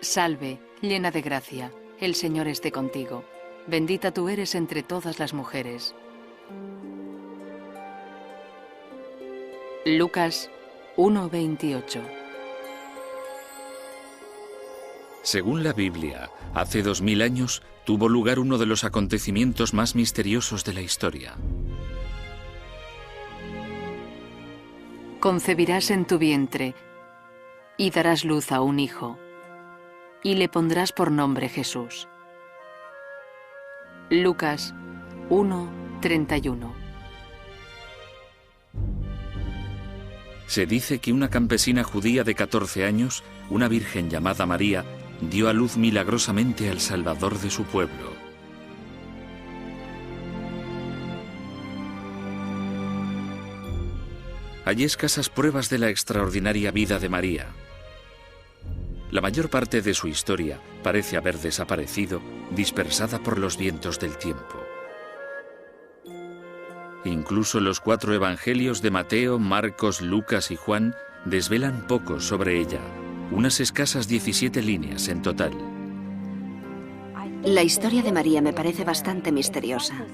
Salve, llena de gracia, el Señor esté contigo. Bendita tú eres entre todas las mujeres. Lucas 1:28. Según la Biblia, hace 2000 años tuvo lugar uno de los acontecimientos más misteriosos de la historia. Concebirás en tu vientre y darás luz a un hijo, y le pondrás por nombre Jesús. Lucas 1:31. Se dice que una campesina judía de 14 años, una virgen llamada María, dio a luz milagrosamente al Salvador de su pueblo. Hay escasas pruebas de la extraordinaria vida de María. La mayor parte de su historia parece haber desaparecido, dispersada por los vientos del tiempo. Incluso los 4 evangelios de Mateo, Marcos, Lucas y Juan desvelan poco sobre ella, unas escasas 17 líneas en total. La historia de María me parece bastante misteriosa.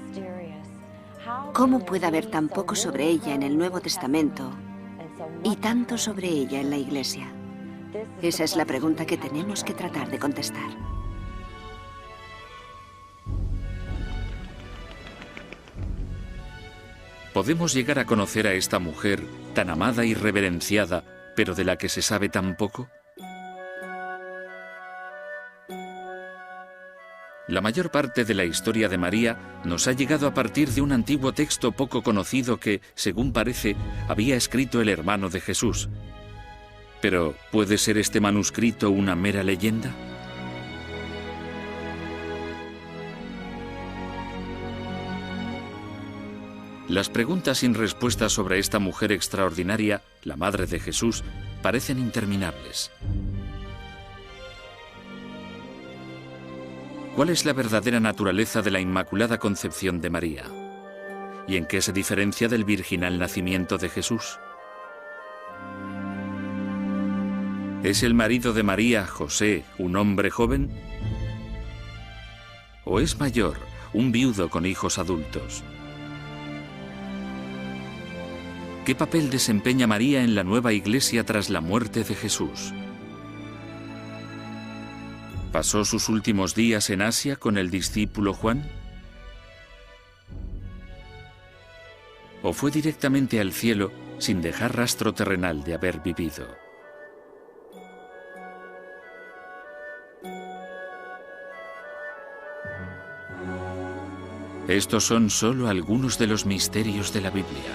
¿Cómo puede haber tan poco sobre ella en el Nuevo Testamento y tanto sobre ella en la Iglesia? Esa es la pregunta que tenemos que tratar de contestar. ¿Podemos llegar a conocer a esta mujer tan amada y reverenciada, pero de la que se sabe tan poco? La mayor parte de la historia de María nos ha llegado a partir de un antiguo texto poco conocido que, según parece, había escrito el hermano de Jesús. Pero, ¿puede ser este manuscrito una mera leyenda? Las preguntas sin respuesta sobre esta mujer extraordinaria, la Madre de Jesús, parecen interminables. ¿Cuál es la verdadera naturaleza de la Inmaculada Concepción de María? ¿Y en qué se diferencia del virginal nacimiento de Jesús? ¿Es el marido de María, José, un hombre joven? ¿O es mayor, un viudo con hijos adultos? ¿Qué papel desempeña María en la nueva Iglesia tras la muerte de Jesús? ¿Pasó sus últimos días en Asia con el discípulo Juan? ¿O fue directamente al cielo sin dejar rastro terrenal de haber vivido? Estos son solo algunos de los misterios de la Biblia.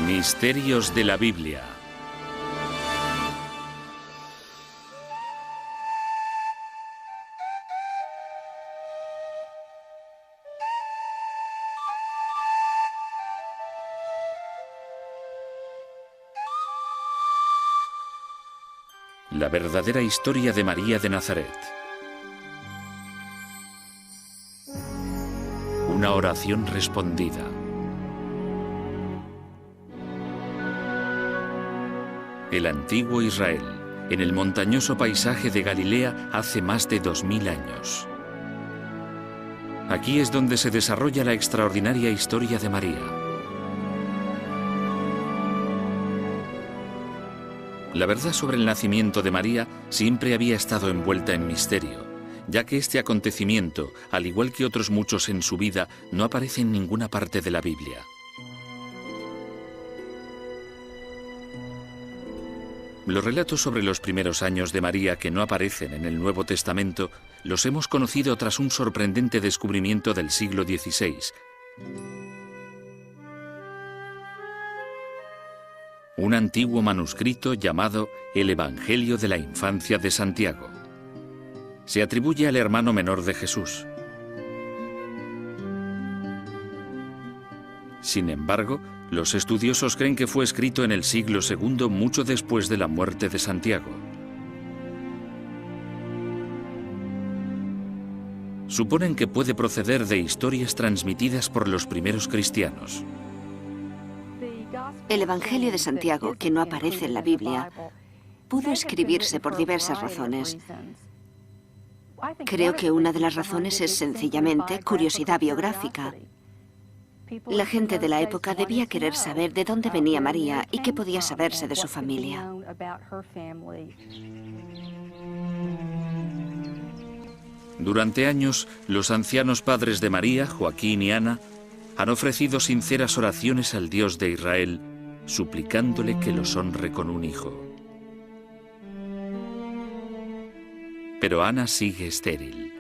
Misterios de la Biblia. La verdadera historia de María de Nazaret. Una oración respondida. El antiguo Israel, en el montañoso paisaje de Galilea hace más de 2000 años. Aquí es donde se desarrolla la extraordinaria historia de María. La verdad sobre el nacimiento de María siempre había estado envuelta en misterio, ya que este acontecimiento, al igual que otros muchos en su vida, no aparece en ninguna parte de la Biblia. Los relatos sobre los primeros años de María que no aparecen en el Nuevo Testamento los hemos conocido tras un sorprendente descubrimiento del siglo XVI. Un antiguo manuscrito llamado El Evangelio de la Infancia de Santiago. se atribuye al hermano menor de Jesús. Sin embargo, los estudiosos creen que fue escrito en el siglo II, mucho después de la muerte de Santiago. Suponen que puede proceder de historias transmitidas por los primeros cristianos. El Evangelio de Santiago, que no aparece en la Biblia, pudo escribirse por diversas razones. Creo que una de las razones es sencillamente curiosidad biográfica. La gente de la época debía querer saber de dónde venía María y qué podía saberse de su familia. Durante años, los ancianos padres de María, Joaquín y Ana, han ofrecido sinceras oraciones al Dios de Israel, suplicándole que los honre con un hijo. Pero Ana sigue estéril.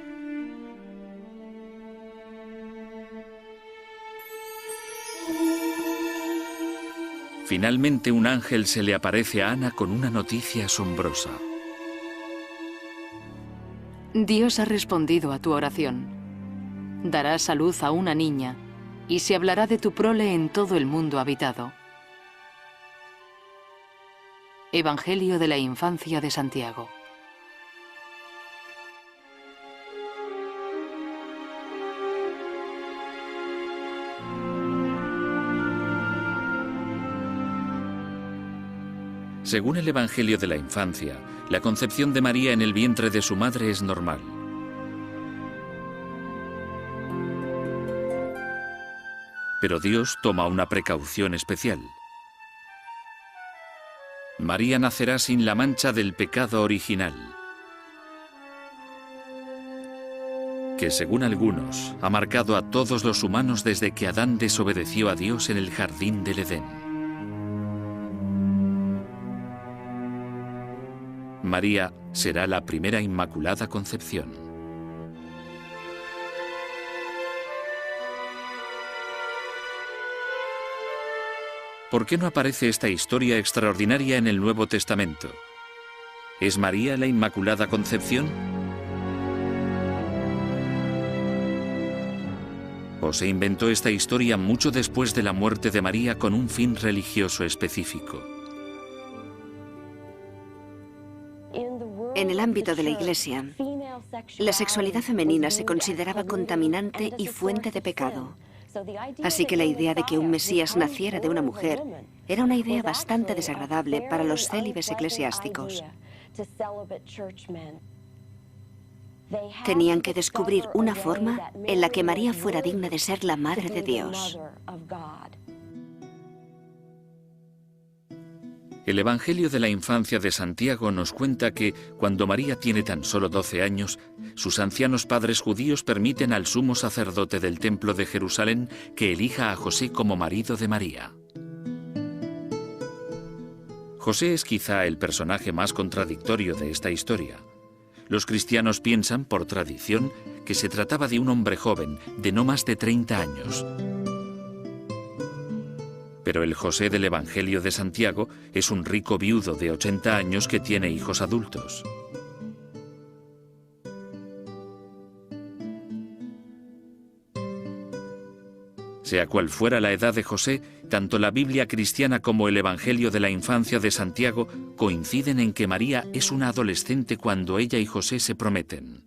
Finalmente, un ángel se le aparece a Ana con una noticia asombrosa. Dios ha respondido a tu oración. Darás a luz a una niña y se hablará de tu prole en todo el mundo habitado. Evangelio de la infancia de Santiago. Según el Evangelio de la infancia, la concepción de María en el vientre de su madre es normal. Pero Dios toma una precaución especial. María nacerá sin la mancha del pecado original, que según algunos ha marcado a todos los humanos desde que Adán desobedeció a Dios en el jardín del Edén. María será la primera Inmaculada Concepción. ¿Por qué no aparece esta historia extraordinaria en el Nuevo Testamento? ¿Es María la Inmaculada Concepción? ¿O se inventó esta historia mucho después de la muerte de María con un fin religioso específico? En el ámbito de la Iglesia, la sexualidad femenina se consideraba contaminante y fuente de pecado. Así que la idea de que un Mesías naciera de una mujer era una idea bastante desagradable para los célibes eclesiásticos. Tenían que descubrir una forma en la que María fuera digna de ser la Madre de Dios. El Evangelio de la infancia de Santiago nos cuenta que, cuando María tiene tan solo 12 años, sus ancianos padres judíos permiten al sumo sacerdote del Templo de Jerusalén que elija a José como marido de María. José es quizá el personaje más contradictorio de esta historia. Los cristianos piensan, por tradición, que se trataba de un hombre joven, de no más de 30 años. Pero el José del Evangelio de Santiago es un rico viudo de 80 años que tiene hijos adultos. Sea cual fuera la edad de José, tanto la Biblia cristiana como el Evangelio de la infancia de Santiago coinciden en que María es una adolescente cuando ella y José se prometen.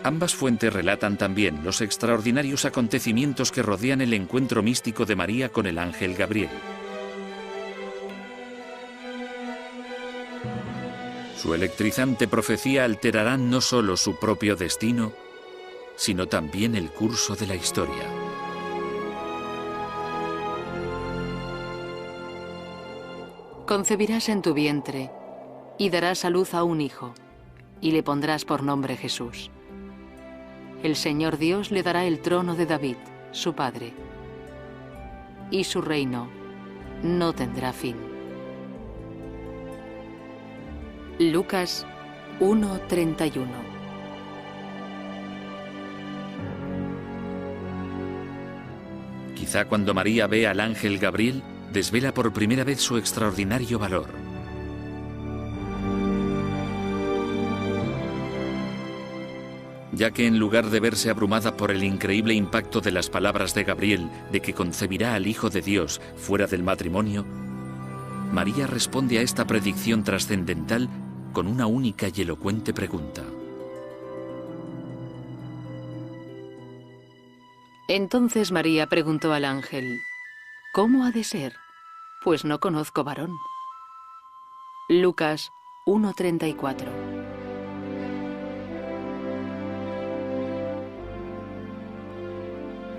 Ambas fuentes relatan también los extraordinarios acontecimientos que rodean el encuentro místico de María con el ángel Gabriel. Su electrizante profecía alterará no solo su propio destino, sino también el curso de la historia. Concebirás en tu vientre y darás a luz a un hijo, y le pondrás por nombre Jesús. El Señor Dios le dará el trono de David, su padre, y su reino no tendrá fin. Lucas 1:31. Quizá cuando María ve al ángel Gabriel, desvela por primera vez su extraordinario valor. Ya que en lugar de verse abrumada por el increíble impacto de las palabras de Gabriel de que concebirá al Hijo de Dios fuera del matrimonio, María responde a esta predicción trascendental con una única y elocuente pregunta. Entonces María preguntó al ángel: ¿Cómo ha de ser? Pues no conozco varón. Lucas 1:34.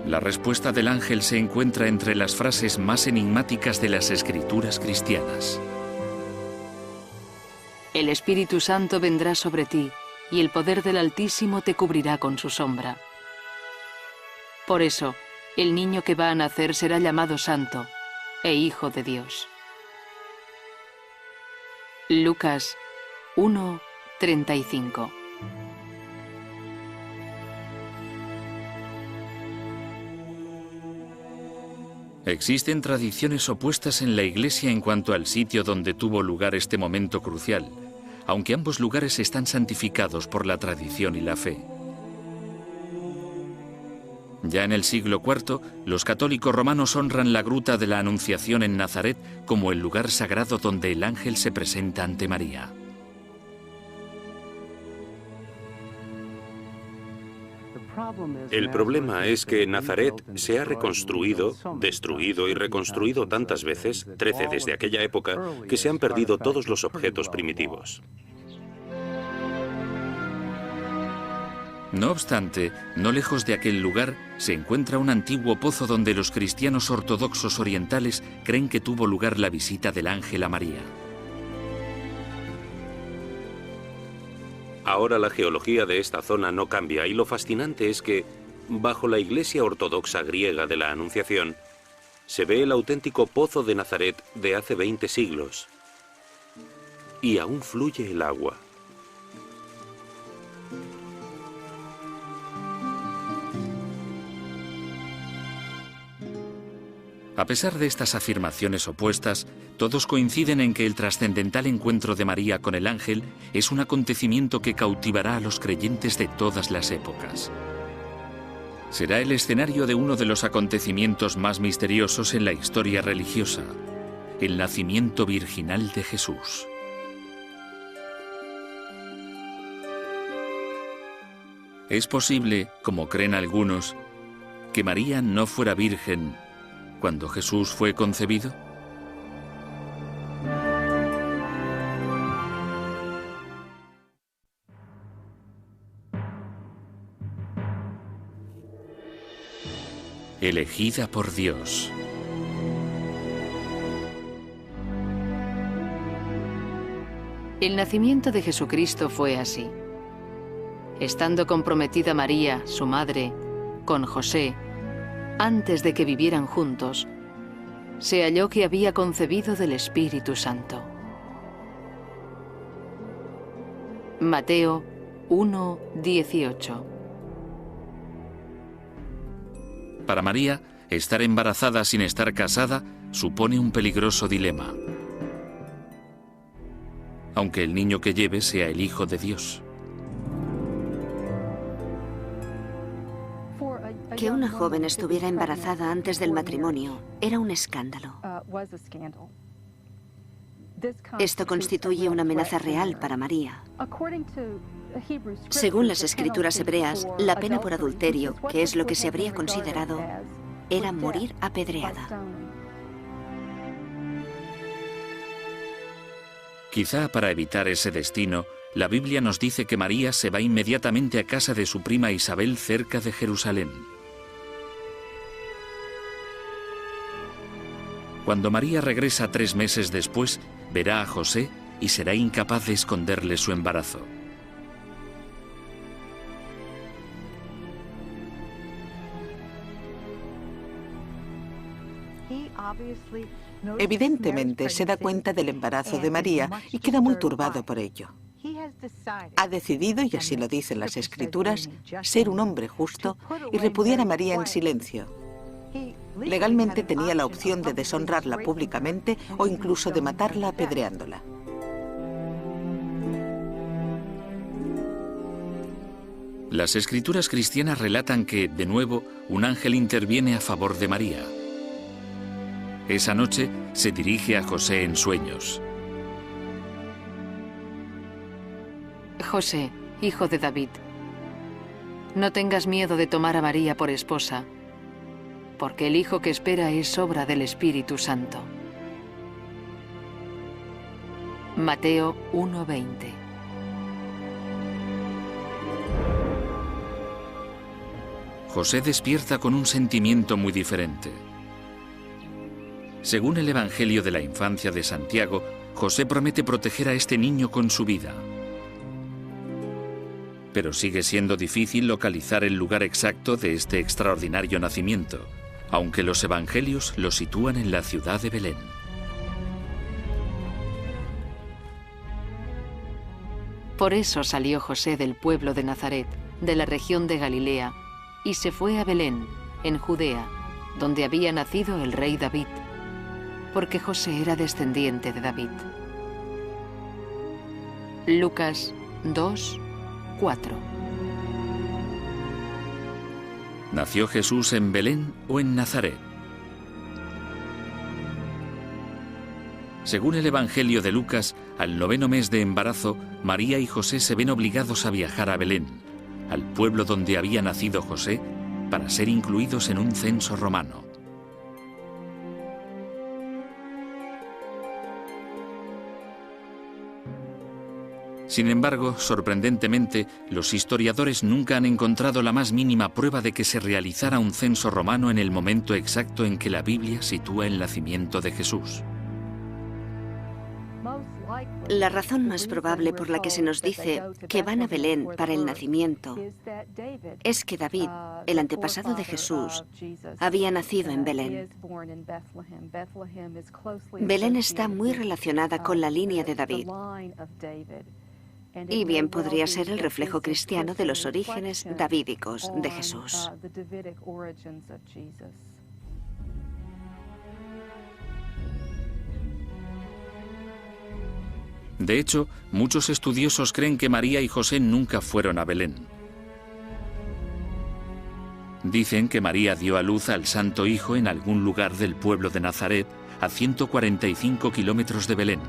La respuesta del ángel se encuentra entre las frases más enigmáticas de las escrituras cristianas. El Espíritu Santo vendrá sobre ti, y el poder del Altísimo te cubrirá con su sombra. Por eso, el niño que va a nacer será llamado Santo e Hijo de Dios. Lucas 1:35. Existen tradiciones opuestas en la Iglesia en cuanto al sitio donde tuvo lugar este momento crucial, aunque ambos lugares están santificados por la tradición y la fe. Ya en el siglo IV, los católicos romanos honran la gruta de la Anunciación en Nazaret como el lugar sagrado donde el ángel se presenta ante María. El problema es que Nazaret se ha reconstruido, destruido y reconstruido tantas veces, 13 desde aquella época, que se han perdido todos los objetos primitivos. No obstante, no lejos de aquel lugar se encuentra un antiguo pozo donde los cristianos ortodoxos orientales creen que tuvo lugar la visita del ángel a María. Ahora la geología de esta zona no cambia y lo fascinante es que, bajo la iglesia ortodoxa griega de la Anunciación, se ve el auténtico pozo de Nazaret de hace 20 siglos. Y aún fluye el agua. A pesar de estas afirmaciones opuestas, todos coinciden en que el trascendental encuentro de María con el ángel es un acontecimiento que cautivará a los creyentes de todas las épocas. Será el escenario de uno de los acontecimientos más misteriosos en la historia religiosa, el nacimiento virginal de Jesús. Es posible, como creen algunos, que María no fuera virgen cuando Jesús fue concebido. Elegida por Dios. El nacimiento de Jesucristo fue así. Estando comprometida María, su madre, con José, antes de que vivieran juntos, se halló que había concebido del Espíritu Santo. Mateo 1:18. Para María, estar embarazada sin estar casada supone un peligroso dilema, aunque el niño que lleve sea el Hijo de Dios. Que una joven estuviera embarazada antes del matrimonio era un escándalo. Esto constituye una amenaza real para María. Según las escrituras hebreas, la pena por adulterio, que es lo que se habría considerado, era morir apedreada. Quizá para evitar ese destino, la Biblia nos dice que María se va inmediatamente a casa de su prima Isabel cerca de Jerusalén. Cuando María regresa 3 meses después, verá a José y será incapaz de esconderle su embarazo. Evidentemente se da cuenta del embarazo de María y queda muy turbado por ello. Ha decidido, y así lo dicen las Escrituras, ser un hombre justo y repudiar a María en silencio. Le Legalmente tenía la opción de deshonrarla públicamente o incluso de matarla apedreándola. Las escrituras cristianas relatan que, de nuevo, un ángel interviene a favor de María. Esa noche se dirige a José en sueños. José, hijo de David, no tengas miedo de tomar a María por esposa, porque el hijo que espera es obra del Espíritu Santo. Mateo 1:20. José despierta con un sentimiento muy diferente. Según el Evangelio de la Infancia de Santiago, José promete proteger a este niño con su vida. Pero sigue siendo difícil localizar el lugar exacto de este extraordinario nacimiento, aunque los evangelios lo sitúan en la ciudad de Belén. Por eso salió José del pueblo de Nazaret, de la región de Galilea, y se fue a Belén, en Judea, donde había nacido el rey David, porque José era descendiente de David. Lucas 2:4. ¿Nació Jesús en Belén o en Nazaret? Según el Evangelio de Lucas, al 9º mes de embarazo, María y José se ven obligados a viajar a Belén, al pueblo donde había nacido José, para ser incluidos en un censo romano. Sin embargo, sorprendentemente, los historiadores nunca han encontrado la más mínima prueba de que se realizara un censo romano en el momento exacto en que la Biblia sitúa el nacimiento de Jesús. La razón más probable por la que se nos dice que van a Belén para el nacimiento es que David, el antepasado de Jesús, había nacido en Belén. Belén está muy relacionada con la línea de David. Y bien podría ser el reflejo cristiano de los orígenes davídicos de Jesús. De hecho, muchos estudiosos creen que María y José nunca fueron a Belén. Dicen que María dio a luz al Santo Hijo en algún lugar del pueblo de Nazaret, a 145 kilómetros de Belén.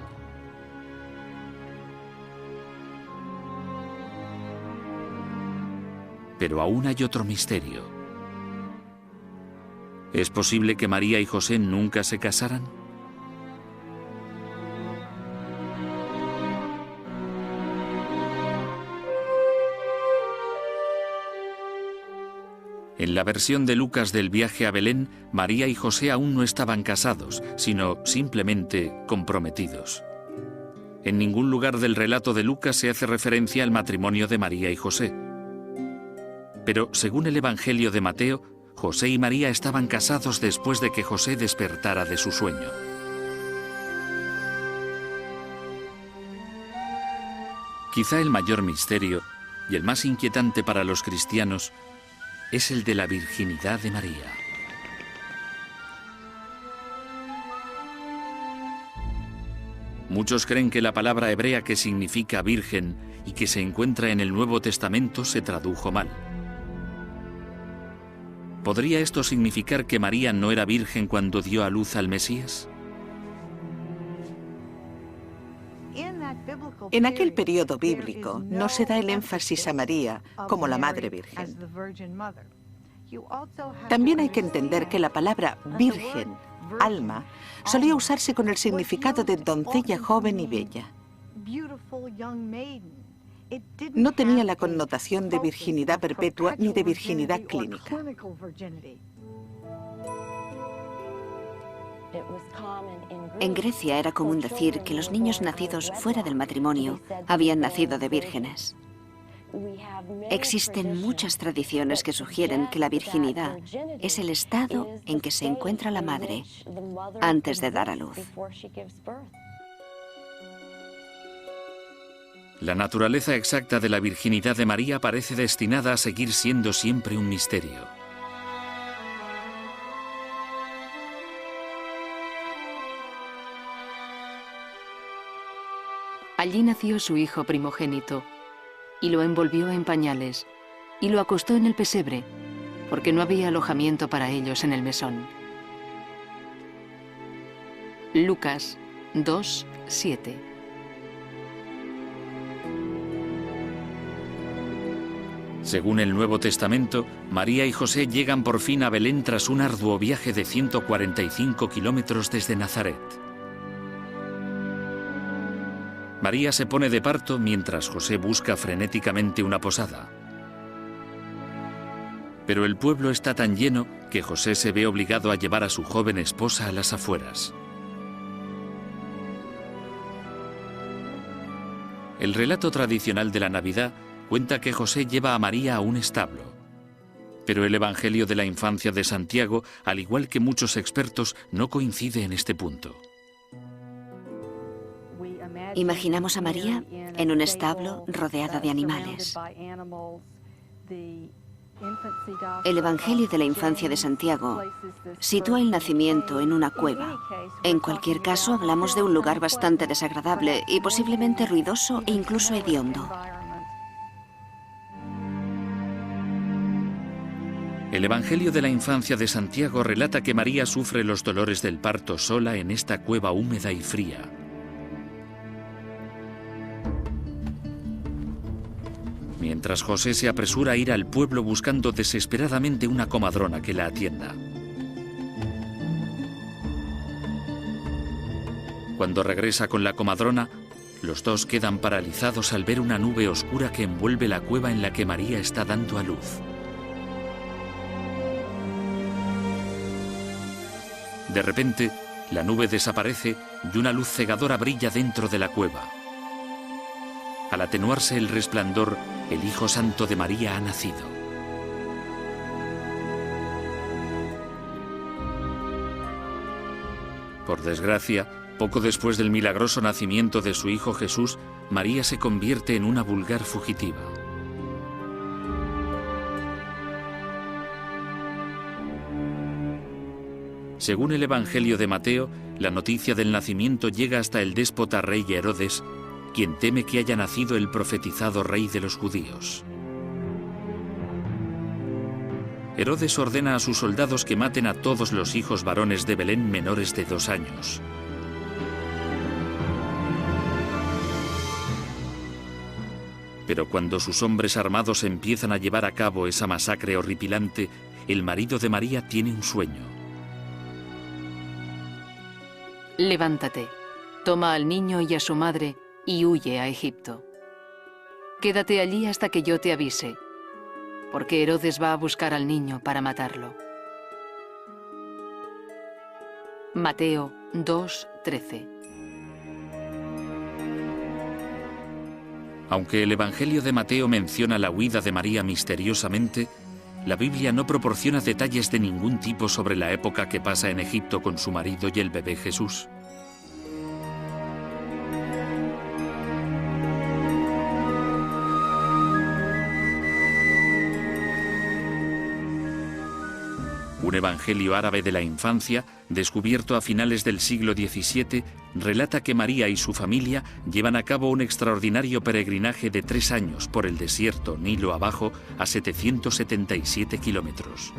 Pero aún hay otro misterio. ¿Es posible que María y José nunca se casaran? En la versión de Lucas del viaje a Belén, María y José aún no estaban casados, sino simplemente comprometidos. En ningún lugar del relato de Lucas se hace referencia al matrimonio de María y José. Pero, según el Evangelio de Mateo, José y María estaban casados después de que José despertara de su sueño. Quizá el mayor misterio, y el más inquietante para los cristianos, es el de la virginidad de María. Muchos creen que la palabra hebrea que significa virgen y que se encuentra en el Nuevo Testamento se tradujo mal. ¿Podría esto significar que María no era virgen cuando dio a luz al Mesías? En aquel periodo bíblico no se da el énfasis a María como la Madre Virgen. También hay que entender que la palabra virgen, alma, solía usarse con el significado de doncella joven y bella. No tenía la connotación de virginidad perpetua ni de virginidad clínica. En Grecia era común decir que los niños nacidos fuera del matrimonio habían nacido de vírgenes. Existen muchas tradiciones que sugieren que la virginidad es el estado en que se encuentra la madre antes de dar a luz. La naturaleza exacta de la virginidad de María parece destinada a seguir siendo siempre un misterio. Allí nació su hijo primogénito, y lo envolvió en pañales, y lo acostó en el pesebre, porque no había alojamiento para ellos en el mesón. Lucas 2:7. Según el Nuevo Testamento, María y José llegan por fin a Belén tras un arduo viaje de 145 kilómetros desde Nazaret. María se pone de parto mientras José busca frenéticamente una posada. Pero el pueblo está tan lleno que José se ve obligado a llevar a su joven esposa a las afueras. El relato tradicional de la Navidad cuenta que José lleva a María a un establo. Pero el Evangelio de la Infancia de Santiago, al igual que muchos expertos, no coincide en este punto. Imaginamos a María en un establo rodeada de animales. El Evangelio de la Infancia de Santiago sitúa el nacimiento en una cueva. En cualquier caso, hablamos de un lugar bastante desagradable y posiblemente ruidoso e incluso hediondo. El Evangelio de la Infancia de Santiago relata que María sufre los dolores del parto sola en esta cueva húmeda y fría. Mientras José se apresura a ir al pueblo buscando desesperadamente una comadrona que la atienda. Cuando regresa con la comadrona, los dos quedan paralizados al ver una nube oscura que envuelve la cueva en la que María está dando a luz. De repente, la nube desaparece y una luz cegadora brilla dentro de la cueva. Al atenuarse el resplandor, el Hijo Santo de María ha nacido. Por desgracia, poco después del milagroso nacimiento de su Hijo Jesús, María se convierte en una vulgar fugitiva. Según el Evangelio de Mateo, la noticia del nacimiento llega hasta el déspota rey Herodes, quien teme que haya nacido el profetizado rey de los judíos. Herodes ordena a sus soldados que maten a todos los hijos varones de Belén menores de 2 años. Pero cuando sus hombres armados empiezan a llevar a cabo esa masacre horripilante, el marido de María tiene un sueño. Levántate, toma al niño y a su madre y huye a Egipto. Quédate allí hasta que yo te avise, porque Herodes va a buscar al niño para matarlo. Mateo 2:13. Aunque el Evangelio de Mateo menciona la huida de María misteriosamente, la Biblia no proporciona detalles de ningún tipo sobre la época que pasa en Egipto con su marido y el bebé Jesús. Un evangelio árabe de la infancia, descubierto a finales del siglo XVII, relata que María y su familia llevan a cabo un extraordinario peregrinaje de 3 años por el desierto Nilo abajo a 777 kilómetros.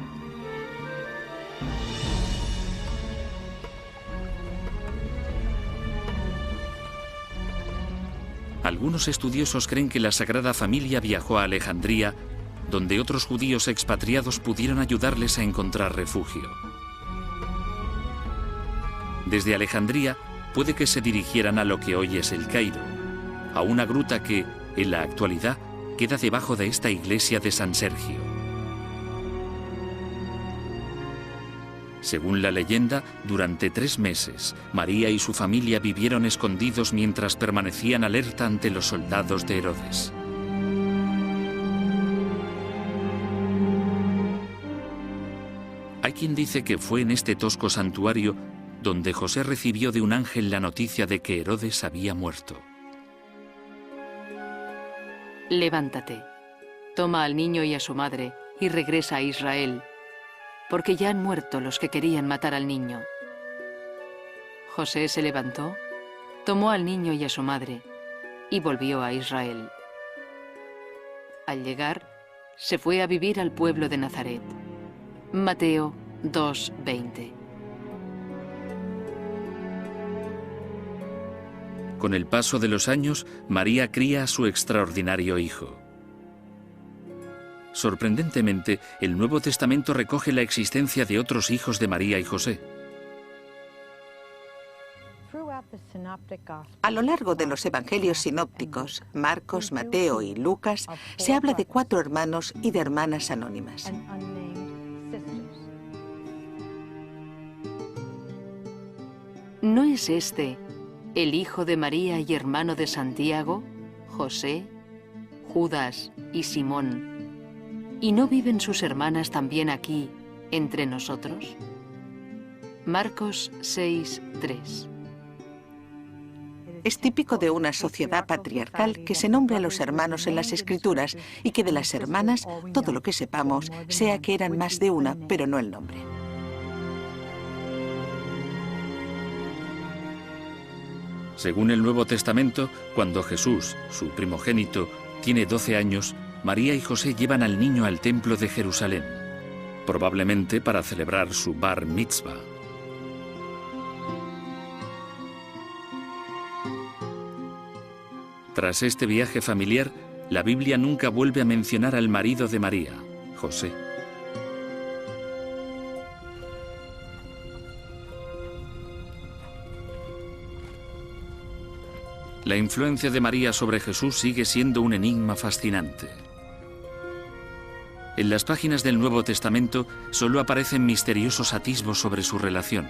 Algunos estudiosos creen que la Sagrada Familia viajó a Alejandría, donde otros judíos expatriados pudieron ayudarles a encontrar refugio. Desde Alejandría puede que se dirigieran a lo que hoy es el Cairo, a una gruta que, en la actualidad, queda debajo de esta iglesia de San Sergio. Según la leyenda, durante 3 meses, María y su familia vivieron escondidos mientras permanecían alerta ante los soldados de Herodes. Hay quien dice que fue en este tosco santuario donde José recibió de un ángel la noticia de que Herodes había muerto. Levántate, toma al niño y a su madre y regresa a Israel, porque ya han muerto los que querían matar al niño. José se levantó, tomó al niño y a su madre, y volvió a Israel. Al llegar, se fue a vivir al pueblo de Nazaret. Mateo 2:20. Con el paso de los años, María cría a su extraordinario hijo. Sorprendentemente, el Nuevo Testamento recoge la existencia de otros hijos de María y José. A lo largo de los evangelios sinópticos, Marcos, Mateo y Lucas, se habla de 4 hermanos y de hermanas anónimas. ¿No es este el hijo de María y hermano de Santiago, José, Judas y Simón? ¿Y no viven sus hermanas también aquí, entre nosotros? Marcos 6:3. Es típico de una sociedad patriarcal que se nombre a los hermanos en las Escrituras y que de las hermanas, todo lo que sepamos, sea que eran más de una, pero no el nombre. Según el Nuevo Testamento, cuando Jesús, su primogénito, tiene 12 años, María y José llevan al niño al templo de Jerusalén, probablemente para celebrar su bar mitzvah. Tras este viaje familiar, la Biblia nunca vuelve a mencionar al marido de María, José. La influencia de María sobre Jesús sigue siendo un enigma fascinante. En las páginas del Nuevo Testamento solo aparecen misteriosos atisbos sobre su relación.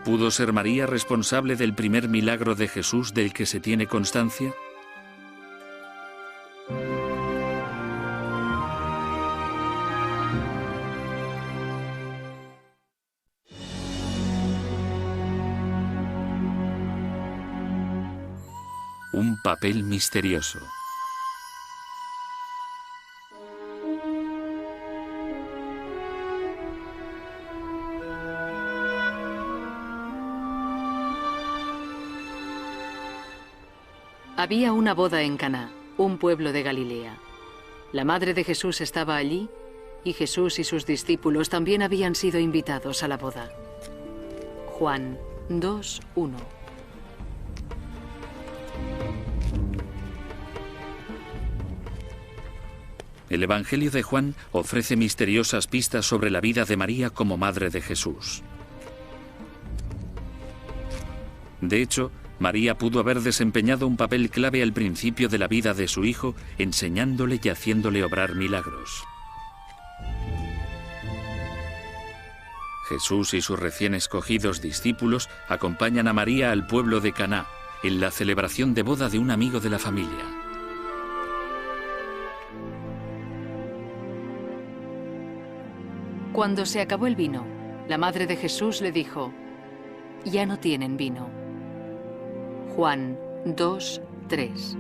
¿Pudo ser María responsable del primer milagro de Jesús del que se tiene constancia? Un papel misterioso. Había una boda en Caná, un pueblo de Galilea. La madre de Jesús estaba allí y Jesús y sus discípulos también habían sido invitados a la boda. Juan 2:1. El Evangelio de Juan ofrece misteriosas pistas sobre la vida de María como madre de Jesús. De hecho, María pudo haber desempeñado un papel clave al principio de la vida de su hijo, enseñándole y haciéndole obrar milagros. Jesús y sus recién escogidos discípulos acompañan a María al pueblo de Caná, en la celebración de boda de un amigo de la familia. Cuando se acabó el vino, la madre de Jesús le dijo: «Ya no tienen vino». Juan 2:3.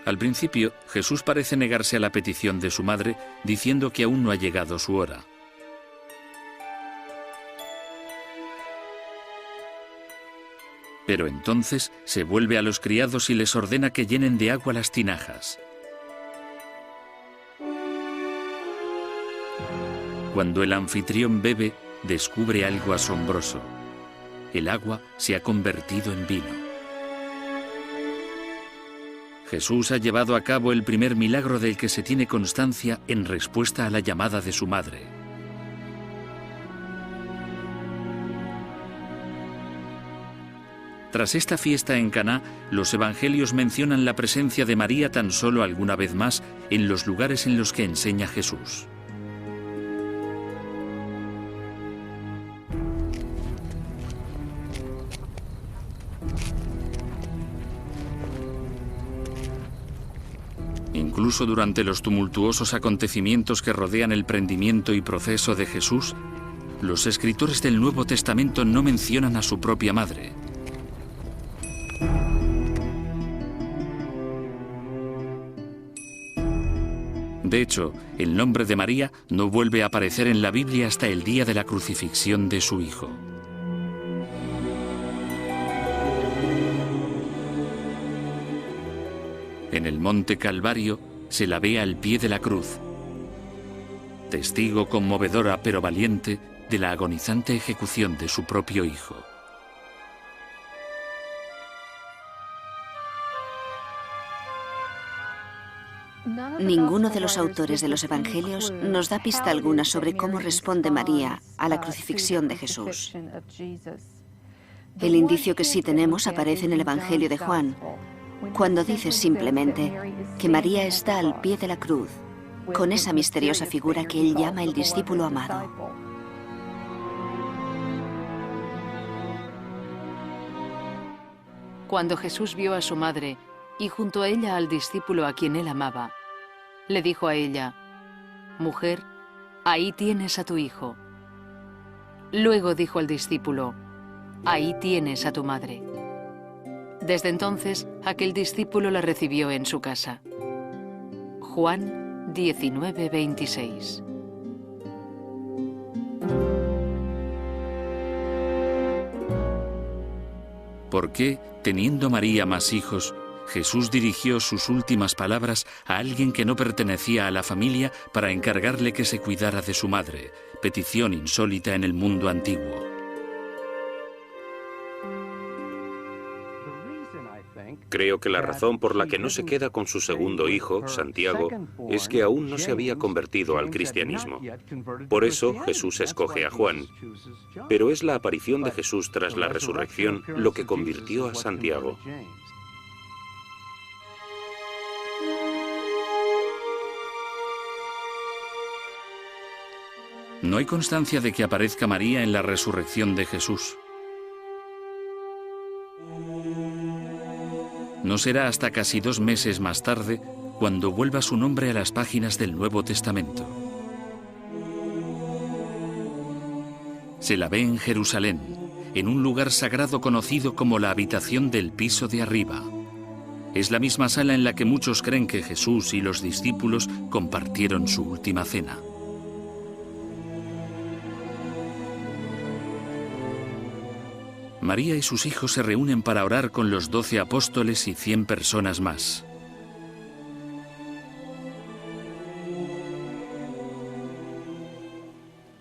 Al principio, Jesús parece negarse a la petición de su madre, diciendo que aún no ha llegado su hora. Pero entonces se vuelve a los criados y les ordena que llenen de agua las tinajas. Cuando el anfitrión bebe, descubre algo asombroso. El agua se ha convertido en vino. Jesús ha llevado a cabo el primer milagro del que se tiene constancia en respuesta a la llamada de su madre. Tras esta fiesta en Caná, los evangelios mencionan la presencia de María tan solo alguna vez más en los lugares en los que enseña Jesús. Incluso durante los tumultuosos acontecimientos que rodean el prendimiento y proceso de Jesús, los escritores del Nuevo Testamento no mencionan a su propia madre. De hecho, el nombre de María no vuelve a aparecer en la Biblia hasta el día de la crucifixión de su hijo. En el monte Calvario se la ve al pie de la cruz, testigo conmovedora pero valiente de la agonizante ejecución de su propio hijo. Ninguno de los autores de los Evangelios nos da pista alguna sobre cómo responde María a la crucifixión de Jesús. El indicio que sí tenemos aparece en el Evangelio de Juan, cuando dice simplemente que María está al pie de la cruz, con esa misteriosa figura que él llama el discípulo amado. Cuando Jesús vio a su madre y junto a ella al discípulo a quien él amaba, le dijo a ella: «Mujer, ahí tienes a tu hijo». Luego dijo al discípulo: «Ahí tienes a tu madre». Desde entonces, aquel discípulo la recibió en su casa. Juan 19:26. ¿Por qué, teniendo María más hijos, Jesús dirigió sus últimas palabras a alguien que no pertenecía a la familia para encargarle que se cuidara de su madre? Petición insólita en el mundo antiguo. Creo que la razón por la que no se queda con su segundo hijo, Santiago, es que aún no se había convertido al cristianismo. Por eso Jesús escoge a Juan. Pero es la aparición de Jesús tras la resurrección lo que convirtió a Santiago. No hay constancia de que aparezca María en la resurrección de Jesús. No será hasta casi 2 meses más tarde cuando vuelva su nombre a las páginas del Nuevo Testamento. Se la ve en Jerusalén, en un lugar sagrado conocido como la habitación del piso de arriba. Es la misma sala en la que muchos creen que Jesús y los discípulos compartieron su última cena. María y sus hijos se reúnen para orar con los 12 apóstoles y 100 personas más.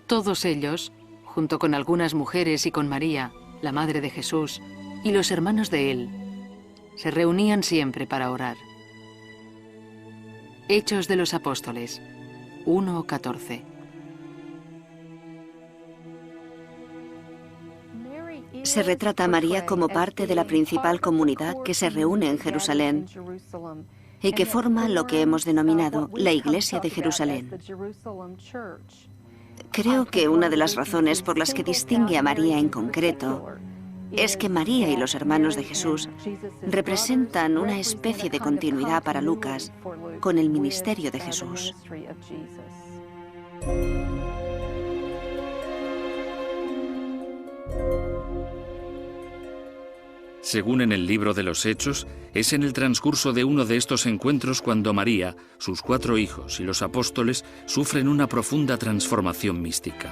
Todos ellos, junto con algunas mujeres y con María, la madre de Jesús, y los hermanos de él, se reunían siempre para orar. Hechos de los Apóstoles 1:14. Se retrata a María como parte de la principal comunidad que se reúne en Jerusalén y que forma lo que hemos denominado la Iglesia de Jerusalén. Creo que una de las razones por las que distingue a María en concreto es que María y los hermanos de Jesús representan una especie de continuidad para Lucas con el ministerio de Jesús. Según en el libro de los Hechos, es en el transcurso de uno de estos encuentros cuando María, sus 4 hijos y los apóstoles sufren una profunda transformación mística.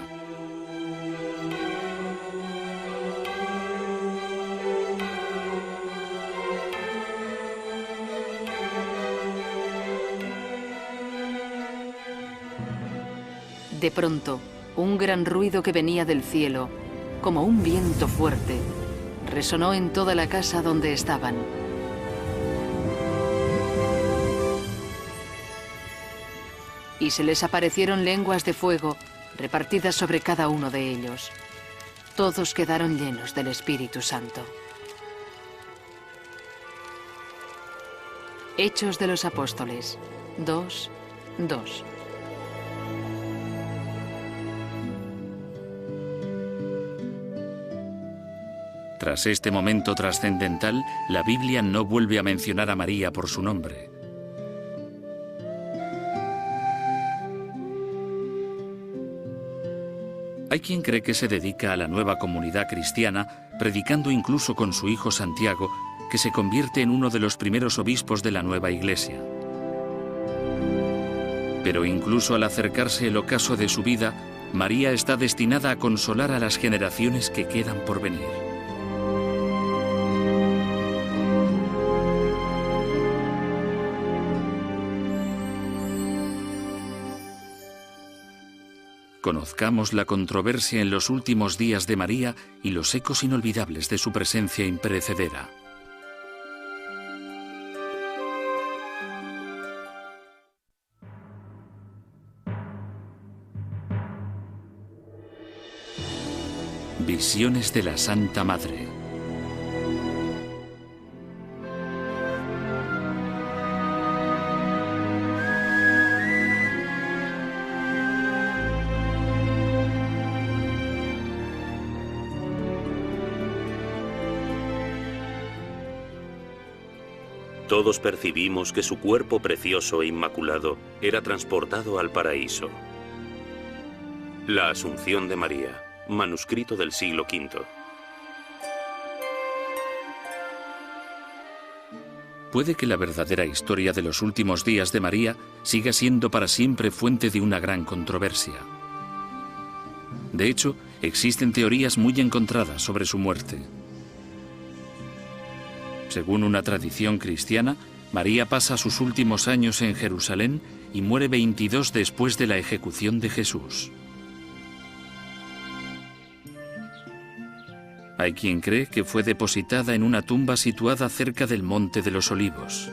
De pronto, un gran ruido que venía del cielo, como un viento fuerte, resonó en toda la casa donde estaban. Y se les aparecieron lenguas de fuego repartidas sobre cada uno de ellos. Todos quedaron llenos del Espíritu Santo. Hechos de los Apóstoles 2:2. Tras este momento trascendental, la Biblia no vuelve a mencionar a María por su nombre. Hay quien cree que se dedica a la nueva comunidad cristiana, predicando incluso con su hijo Santiago, que se convierte en uno de los primeros obispos de la nueva Iglesia. Pero incluso al acercarse el ocaso de su vida, María está destinada a consolar a las generaciones que quedan por venir. Conozcamos la controversia en los últimos días de María y los ecos inolvidables de su presencia imperecedera. Visiones de la Santa Madre. Todos percibimos que su cuerpo precioso e inmaculado era transportado al paraíso. La Asunción de María, manuscrito del siglo V. Puede que la verdadera historia de los últimos días de María siga siendo para siempre fuente de una gran controversia. De hecho, existen teorías muy encontradas sobre su muerte. Según una tradición cristiana, María pasa sus últimos años en Jerusalén y muere 22 después de la ejecución de Jesús. Hay quien cree que fue depositada en una tumba situada cerca del Monte de los Olivos.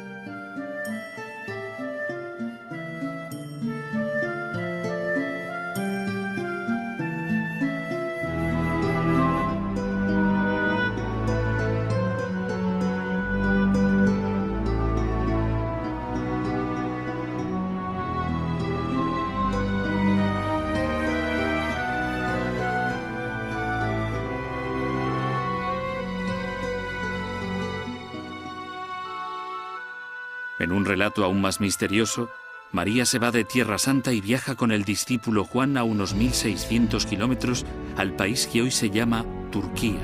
En un relato aún más misterioso, María se va de Tierra Santa y viaja con el discípulo Juan a unos 1600 kilómetros al país que hoy se llama Turquía.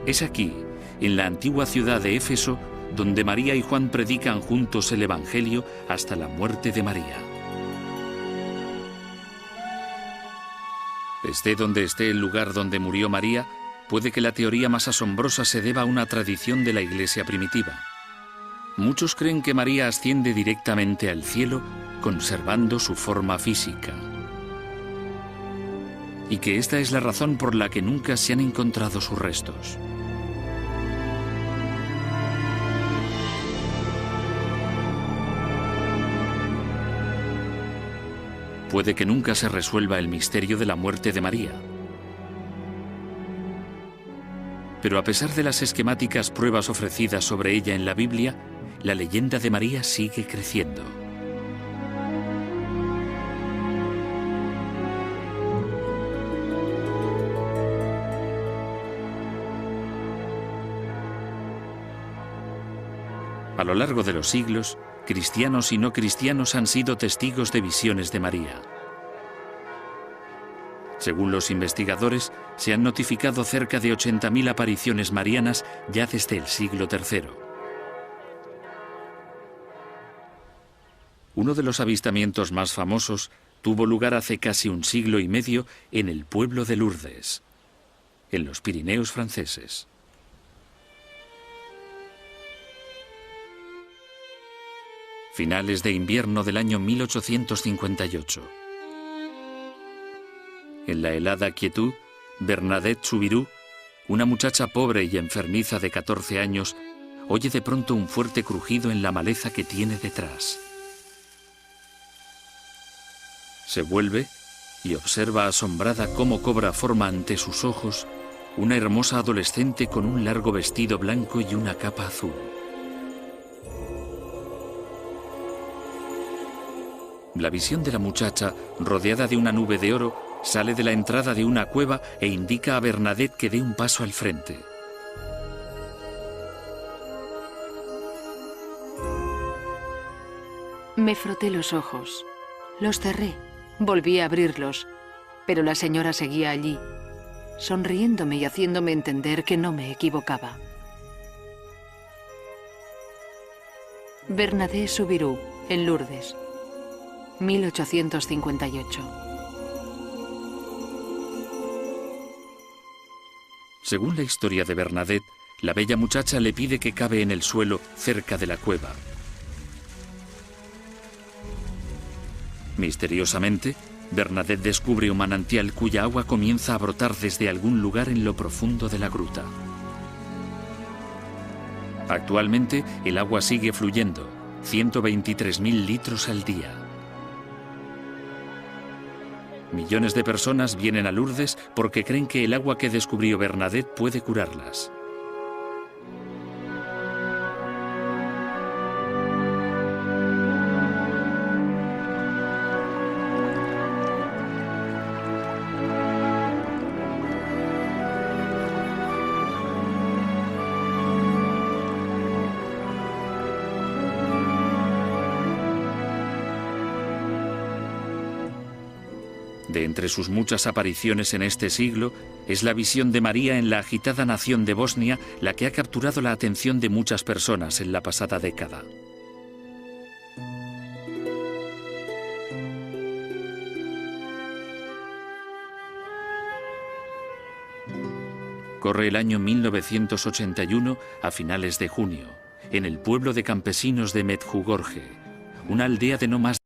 Es aquí, en la antigua ciudad de Éfeso, donde María y Juan predican juntos el Evangelio hasta la muerte de María. Esté donde esté el lugar donde murió María, puede que la teoría más asombrosa se deba a una tradición de la Iglesia primitiva. Muchos creen que María asciende directamente al cielo, conservando su forma física. Y que esta es la razón por la que nunca se han encontrado sus restos. Puede que nunca se resuelva el misterio de la muerte de María. Pero a pesar de las esquemáticas pruebas ofrecidas sobre ella en la Biblia, la leyenda de María sigue creciendo. A lo largo de los siglos, cristianos y no cristianos han sido testigos de visiones de María. Según los investigadores, se han notificado cerca de 80.000 apariciones marianas ya desde el siglo III. Uno de los avistamientos más famosos tuvo lugar hace casi un siglo y medio en el pueblo de Lourdes, en los Pirineos franceses. Finales de invierno del año 1858. En la helada quietud, Bernadette Soubirous, una muchacha pobre y enfermiza de 14 años, oye de pronto un fuerte crujido en la maleza que tiene detrás. Se vuelve y observa asombrada cómo cobra forma ante sus ojos una hermosa adolescente con un largo vestido blanco y una capa azul. La visión de la muchacha, rodeada de una nube de oro, sale de la entrada de una cueva e indica a Bernadette que dé un paso al frente. Me froté los ojos, los cerré, volví a abrirlos, pero la señora seguía allí, sonriéndome y haciéndome entender que no me equivocaba. Bernadette Soubirous, en Lourdes, 1858. Según la historia de Bernadette, la bella muchacha le pide que cabe en el suelo cerca de la cueva. Misteriosamente, Bernadette descubre un manantial cuya agua comienza a brotar desde algún lugar en lo profundo de la gruta. Actualmente, el agua sigue fluyendo, 123.000 litros al día. Millones de personas vienen a Lourdes porque creen que el agua que descubrió Bernadette puede curarlas. De entre sus muchas apariciones en este siglo, es la visión de María en la agitada nación de Bosnia la que ha capturado la atención de muchas personas en la pasada década. Corre el año 1981 a finales de junio, en el pueblo de campesinos de Medjugorje, una aldea de no más